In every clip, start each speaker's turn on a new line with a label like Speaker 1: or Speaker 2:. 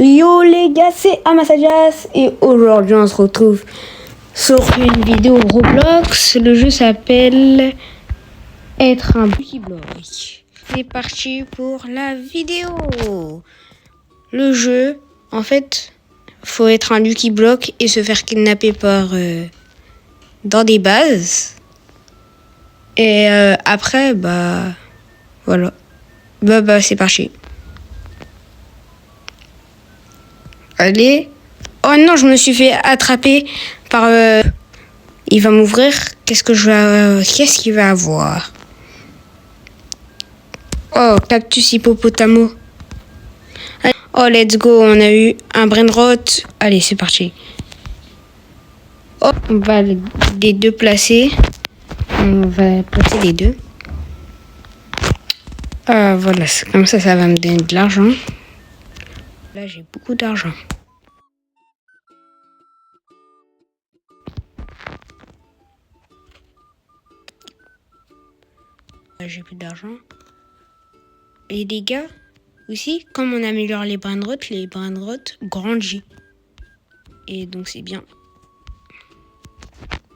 Speaker 1: Yo les gars, c'est Amasajas et aujourd'hui on se retrouve sur une vidéo Roblox. Le jeu s'appelle Être un Lucky Block. C'est parti pour la vidéo. Le jeu, en fait, faut être un Lucky Block et se faire kidnapper par dans des bases. Et après, voilà. C'est parti. Allez. Oh non, je me suis fait attraper par... Il va m'ouvrir. Qu'est-ce qu'il va avoir? Oh, cactus hippopotamo. Oh, let's go. On a eu un brain rot. Allez, c'est parti. Oh, on va les deux placer. On va placer les deux. Voilà, comme ça va me donner de l'argent. Là, j'ai beaucoup d'argent. Là, j'ai plus d'argent. Et les gars, aussi, comme on améliore les brain rot grandissent. Et donc, c'est bien.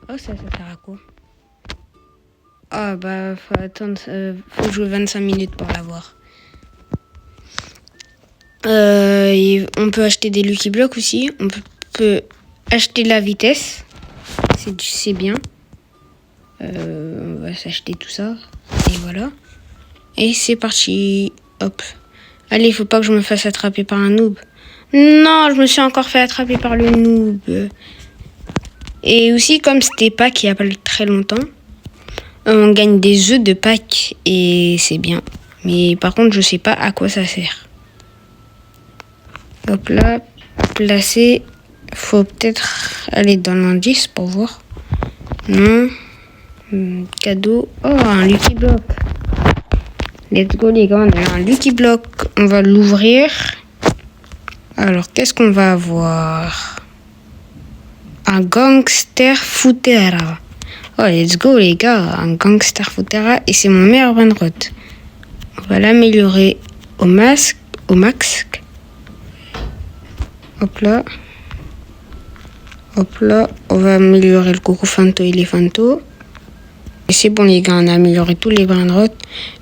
Speaker 1: Oh, ça sert à quoi? Faut attendre, faut jouer 25 minutes pour l'avoir. On peut acheter des Lucky Blocks aussi. On peut acheter la vitesse. C'est bien. On va s'acheter tout ça. Et voilà. Et c'est parti. Hop. Allez, faut pas que je me fasse attraper par un noob. Non, je me suis encore fait attraper par le noob. Et aussi, comme c'était Pâques il n'y a pas très longtemps, on gagne des œufs de Pâques et c'est bien. Mais par contre, je sais pas à quoi ça sert. Hop là, placer. Faut peut-être aller dans l'indice pour voir. Non. Cadeau. Oh, un Lucky Block. Let's go les gars, on a un Lucky Block. On va l'ouvrir. Alors, qu'est-ce qu'on va avoir? Un Gangster Futera. Oh, let's go les gars, un Gangster Futera. Et c'est mon meilleur brain rot. On va l'améliorer au max. Hop là. Hop là. On va améliorer le Coco Fanto et les Fanto. Et c'est bon les gars, on a amélioré tous les brain rot.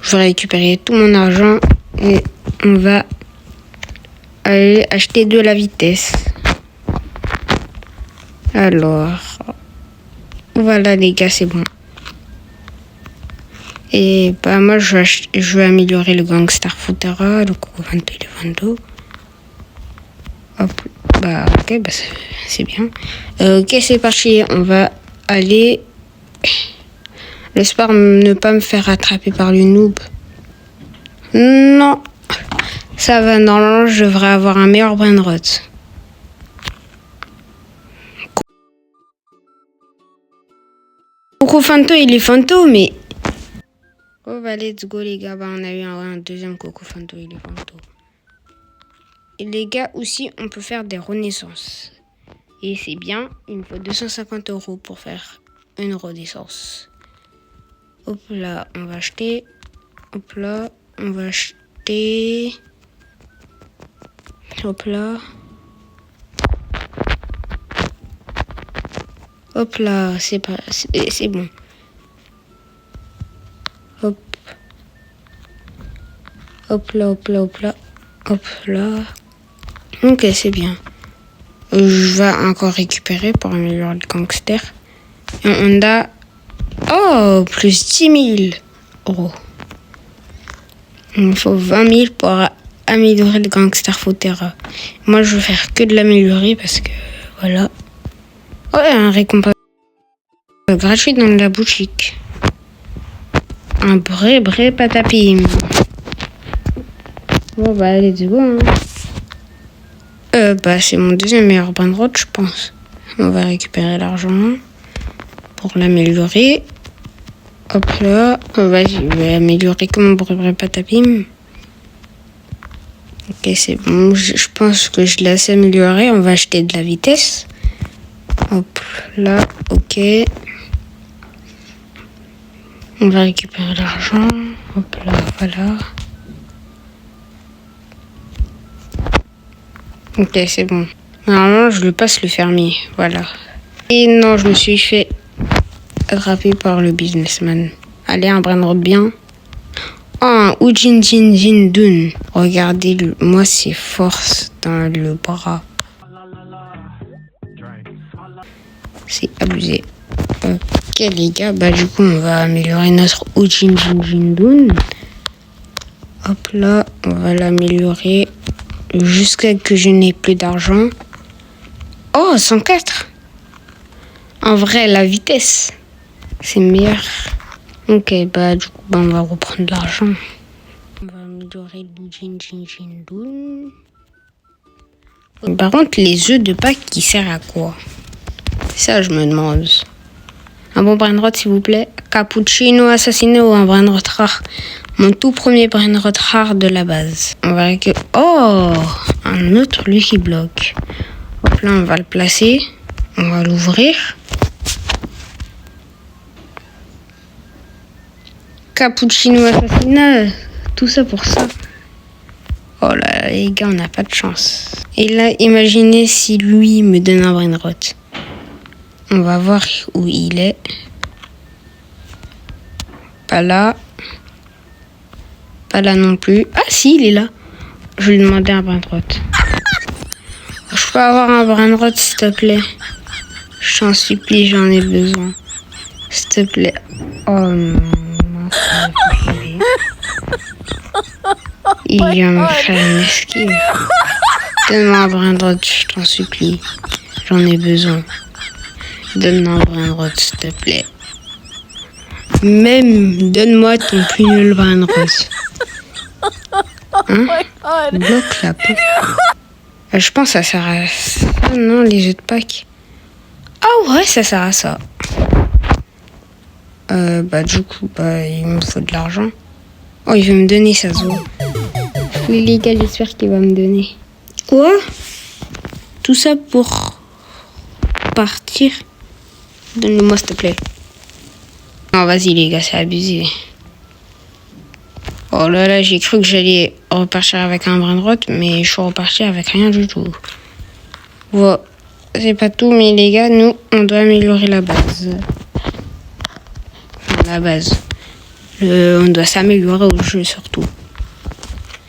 Speaker 1: Je vais récupérer tout mon argent et on va aller acheter de la vitesse. Alors, voilà les gars, c'est bon. Et moi je vais améliorer le Gangster Futera, le Coco Fanto et les Fanto. Hop, ok, c'est bien. Ok, c'est parti, on va aller. J'espère ne pas me faire attraper par le noob. Non, ça va, normalement je devrais avoir un meilleur brain rot. Coco Fanto il est Fanto, mais... Oh let's go les gars, on a eu un deuxième Coco Fanto il est Fanto. Et les gars aussi, on peut faire des renaissances. Et c'est bien, il me faut 250 € pour faire une renaissance. Hop là, on va acheter. Hop là, on va acheter. Hop là. Hop là, c'est bon. Hop. Hop là, hop là, hop là. Hop là. Ok, c'est bien. Je vais encore récupérer pour améliorer le gangster. Et on a... Oh, plus 10 000 €. Il me faut 20 000 pour améliorer le Gangster Futera. Moi, je vais faire que de l'améliorer parce que... Voilà. Oh, il y a un récompense gratuit dans la boutique. Un vrai patapim. Bon, let's go. Hein. C'est mon deuxième meilleur brain rot, je pense. On va récupérer l'argent pour l'améliorer. Hop là. Vas-y, je vais améliorer comme mon vrai patapim. Ok, c'est bon. Je pense que je l'ai assez amélioré. On va acheter de la vitesse. Hop là, ok. On va récupérer l'argent. Hop là, voilà. Ok, c'est bon. Normalement, je le passe le fermier. Voilà. Et non, je me suis fait attraper par le businessman. Allez, un brin de bien. Oh, un Ujin Jin Jin Dun. Regardez, moi, c'est force dans le bras. C'est abusé. Ok, les gars, bah du coup, on va améliorer notre Ujin Jin Jin Dun. Hop là, on va l'améliorer jusqu'à que je n'ai plus d'argent. Oh, 104. En vrai, la vitesse, c'est meilleur. Ok, bah du coup, bah, on va reprendre l'argent. On va améliorer le Jin Jin Jin Dun. Par contre, les œufs de Pâques, qui servent à quoi? Ça, je me demande. Un bon brainrot, s'il vous plaît. Cappuccino assassiné ou un brainrot rare? Mon tout premier brainrot rare de la base. On va récupérer... Oh, un autre Lucky Block. Hop là, on va le placer. On va l'ouvrir. Cappuccino assassinat. Tout ça pour ça. Oh là, les gars, on n'a pas de chance. Et là, imaginez si lui me donne un brainrot. On va voir où il est. Pas là. Pas là non plus. Ah si, il est là. Je vais lui demander un brainrot. Je peux avoir un brainrot, s'il te plaît? Je t'en supplie, j'en ai besoin. S'il te plaît. Oh non. Il vient me faire une esquive. Donne-moi un brainrot, je t'en supplie. J'en ai besoin. Donne-moi un brainrot, s'il te plaît. Même, donne-moi ton plus nul brainrot. Hein? Bloque la peau. Je pense que ça sert à ça, non, les œufs de Pâques. Ah ouais, ça sert à ça. Bah du coup, bah il me faut de l'argent. Oh, il veut me donner ça, Zo. Oui, les gars, j'espère qu'il va me donner. Quoi? Tout ça pour partir? Donne-le-moi, s'il te plaît. Non, vas-y, les gars, c'est abusé. Oh là là, j'ai cru que j'allais repartir avec un brainrot, mais je suis reparti avec rien du tout. Voilà. C'est pas tout, mais les gars, nous, on doit améliorer la base. Enfin, la base. On doit s'améliorer au jeu, surtout.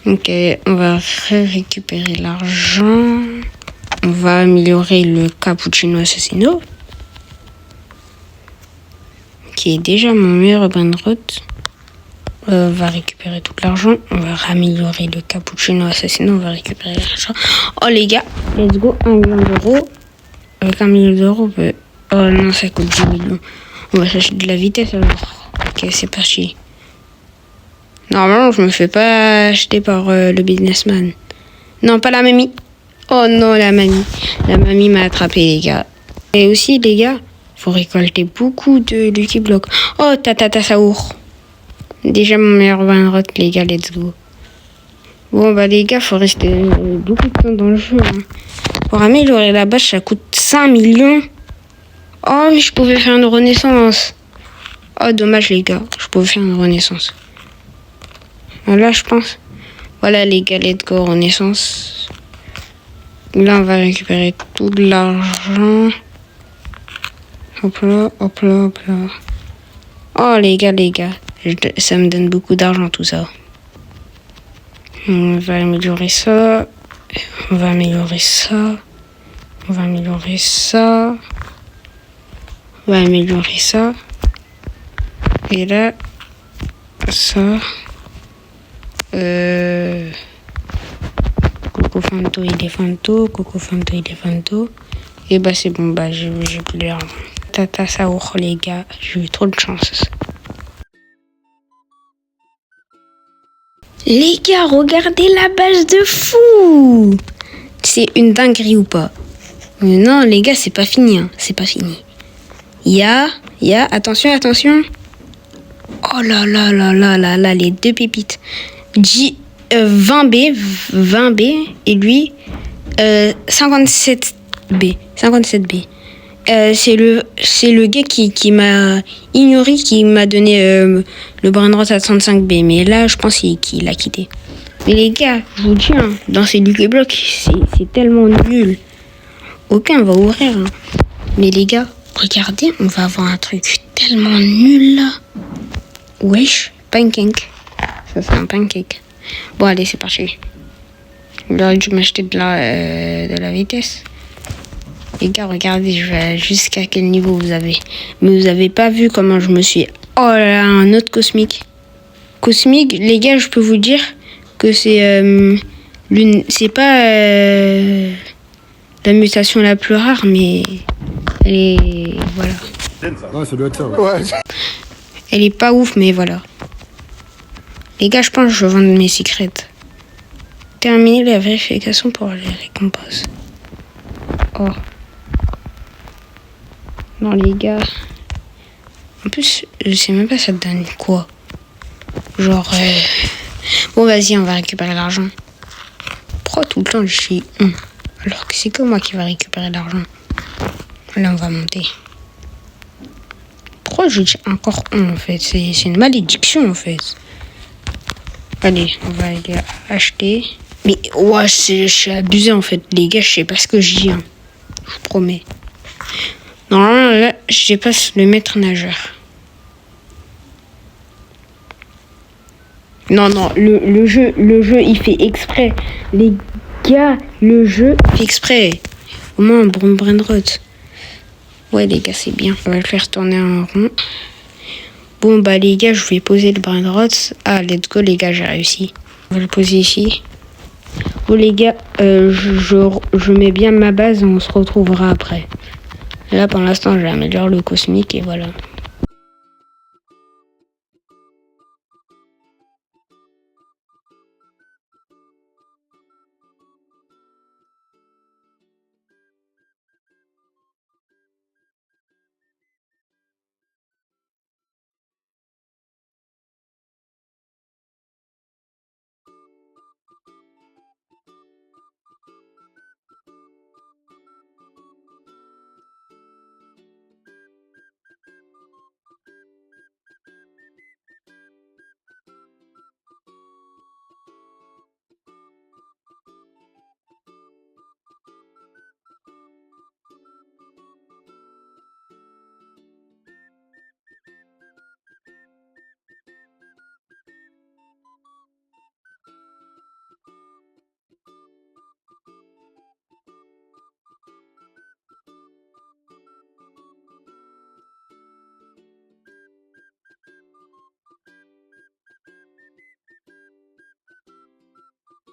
Speaker 1: Ok, on va récupérer l'argent. On va améliorer le cappuccino assassino, qui est déjà mon meilleur brainrot. On va récupérer tout l'argent. On va améliorer le cappuccino assassino. On va récupérer l'argent. Oh les gars, let's go, 1 million d'euros. Avec 1 million d'euros, on peut... Oh non, ça coûte 10 millions. On va chercher de la vitesse alors. Ok, c'est parti. Normalement, je me fais pas acheter par le businessman. Non, pas la mamie. Oh non, la mamie. La mamie m'a attrapé, les gars. Et aussi, les gars, faut récolter beaucoup de Lucky Block. Oh, Tata Saour. Déjà mon meilleur brainrot, les gars, let's go. Bon, bah les gars, faut rester beaucoup de temps dans le jeu. Hein. Pour améliorer la base, ça coûte 5 millions. Oh, mais je pouvais faire une renaissance. Oh, dommage, les gars. Je pouvais faire une renaissance. Là, je pense. Voilà, les gars, let's go, renaissance. Là, on va récupérer tout l'argent. Hop là, hop là, hop là. Oh, les gars, ça me donne beaucoup d'argent, tout ça. On va améliorer ça. On va améliorer ça. On va améliorer ça. On va améliorer ça. Et là, ça. Coco Fanto, il est Fanto. Coco Fanto, il est Fanto. Et bah, c'est bon, bah, j'ai plus l'argent. Tata Saour, les gars, j'ai eu trop de chance. Les gars, regardez la base de fou! C'est une dinguerie ou pas? Mais non, les gars, c'est pas fini. Hein. C'est pas fini. Il y a... Attention, attention. Oh là là là là là là, les deux pépites. 20B. Et lui, 57B. 57B. C'est le gars qui m'a ignoré, qui m'a donné le brainrot à 35B. Mais là, je pense qu'il a quitté. Mais les gars, je vous dis, hein, dans ces Lucky Block, c'est tellement nul. Aucun va ouvrir. Hein. Mais les gars, regardez, on va avoir un truc tellement nul là. Wesh, pancake. Ça c'est un pancake. Bon allez, c'est parti. J'aurais dû m'acheter de la vitesse. Les gars, regardez, je vais jusqu'à quel niveau vous avez. Mais vous avez pas vu comment je me suis... Oh là là, un autre cosmique. Cosmique, les gars, je peux vous dire que c'est c'est pas la mutation la plus rare, mais elle est... Voilà.
Speaker 2: Ouais, ça doit être ça. Ouais.
Speaker 1: Elle est pas ouf, mais voilà. Les gars, je pense que je vais vendre mes secrets. Terminer la vérification pour les récompenses. Oh. Non, les gars. En plus, je sais même pas ça te donne quoi. Genre... Bon, vas-y, on va récupérer l'argent. Pourquoi tout le temps je suis alors que c'est que moi qui va récupérer l'argent. Là, on va monter. Pourquoi je dis encore en fait? C'est une malédiction en fait. Allez, on va aller acheter. Mais ouais, je suis abusé en fait. Les gars, je sais pas ce que je dis. Hein. Je vous promets. Normalement, là, je dépasse le maître nageur. Non, le jeu, il fait exprès. Les gars, le jeu fait exprès. Au moins, un bon brainrot. Ouais, les gars, c'est bien. On va le faire tourner en rond. Bon, bah, les gars, je vais poser le brainrot. Ah, let's go, les gars, j'ai réussi. On va le poser ici. Bon, les gars, je mets bien ma base et on se retrouvera après. Là, pour l'instant, j'améliore le cosmique et voilà.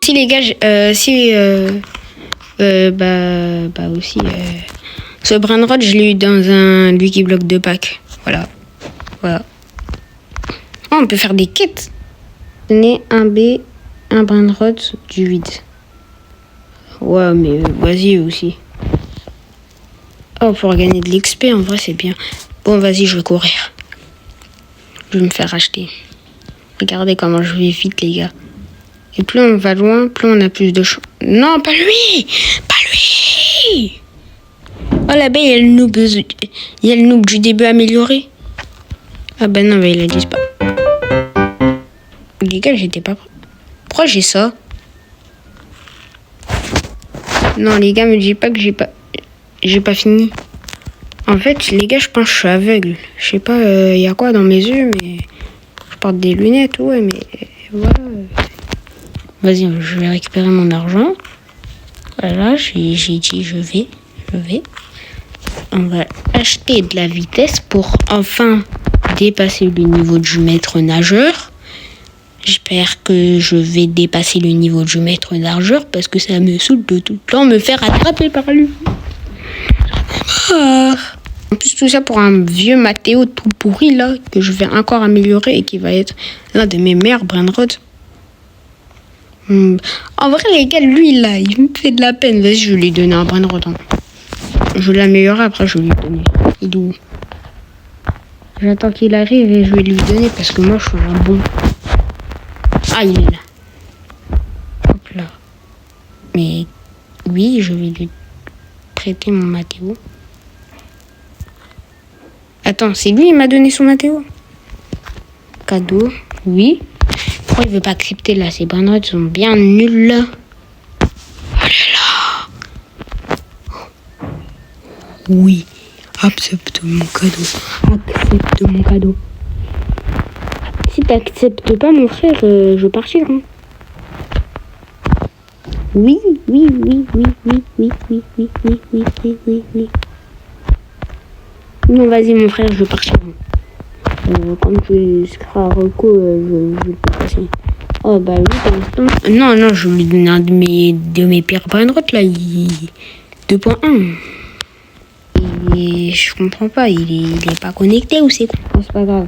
Speaker 1: Si les gars, bah aussi, ce brainrot, je l'ai eu dans un Lucky Block de pack. Voilà. Oh, on peut faire des quêtes. Donner un B, un brainrot du vide. Ouais, mais vas-y aussi. Oh, pour gagner de l'XP, en vrai, c'est bien. Bon, vas-y, je vais courir. Je vais me faire acheter. Regardez comment je vais vite, les gars. Et plus on va loin, plus on a plus de chance. Non, pas lui! Pas lui! Oh là-bas, il y a le noob du début amélioré. Ah ben non, il a disparu. Les gars, j'étais pas prêt. Pourquoi j'ai ça? Non, les gars, me dis pas que j'ai pas fini. En fait, les gars, je pense que je suis aveugle. Je sais pas, il y a quoi dans mes yeux, mais je porte des lunettes, ouais, mais voilà. Vas-y, je vais récupérer mon argent. Voilà, j'ai dit je vais. On va acheter de la vitesse pour enfin dépasser le niveau du maître nageur. J'espère que je vais dépasser le niveau du maître nageur parce que ça me saoule de tout le temps me faire attraper par lui. En plus, tout ça pour un vieux Mathéo tout pourri là que je vais encore améliorer et qui va être l'un de mes meilleurs brainrots. En vrai, les gars, lui, là, il me fait de la peine. Vas-y, je vais lui donner un brainrot. Je vais l'améliorer, après, je vais lui donner. Il est où? J'attends qu'il arrive et je vais lui donner parce que moi, je suis un bon. Ah, il est là. Hop là. Mais oui, je vais lui prêter mon Mathéo. Attends, c'est lui qui m'a donné son Mathéo? Cadeau, oui. Pourquoi il veut pas accepter là? Ces brainrots sont bien nuls là. Oh là là. Oui, accepte mon cadeau. Accepte mon cadeau. Si t'acceptes pas mon frère, je partirai. Hein. Oui. Non, vas-y mon frère, je partirai. Comme tu seras reco, je peux passer. Oh bah oui, pour l'instant. Non, je lui donne un de mes pires brainrots là, 2.1. Et je comprends pas, il est pas connecté ou c'est quoi? Oh, c'est pas grave.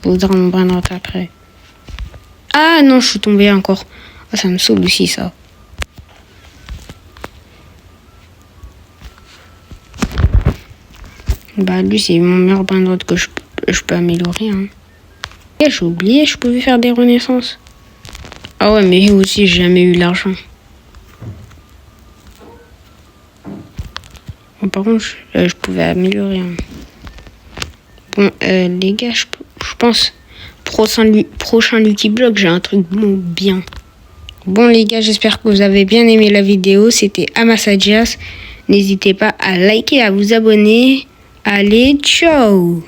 Speaker 1: Je voudrais mon brainrot après. Ah non, je suis tombée encore. Oh, ça me saoule aussi ça. Bah lui c'est mon meilleur brainrot que je peux améliorer. Hein. Et j'ai oublié, je pouvais faire des renaissances. Ah ouais, mais aussi j'ai jamais eu l'argent. Bon, par contre, je pouvais améliorer. Hein. Bon, les gars, je pense prochain Lucky Block, j'ai un truc bien. Bon les gars, j'espère que vous avez bien aimé la vidéo. C'était Amasadias. N'hésitez pas à liker, à vous abonner. Allez, ciao!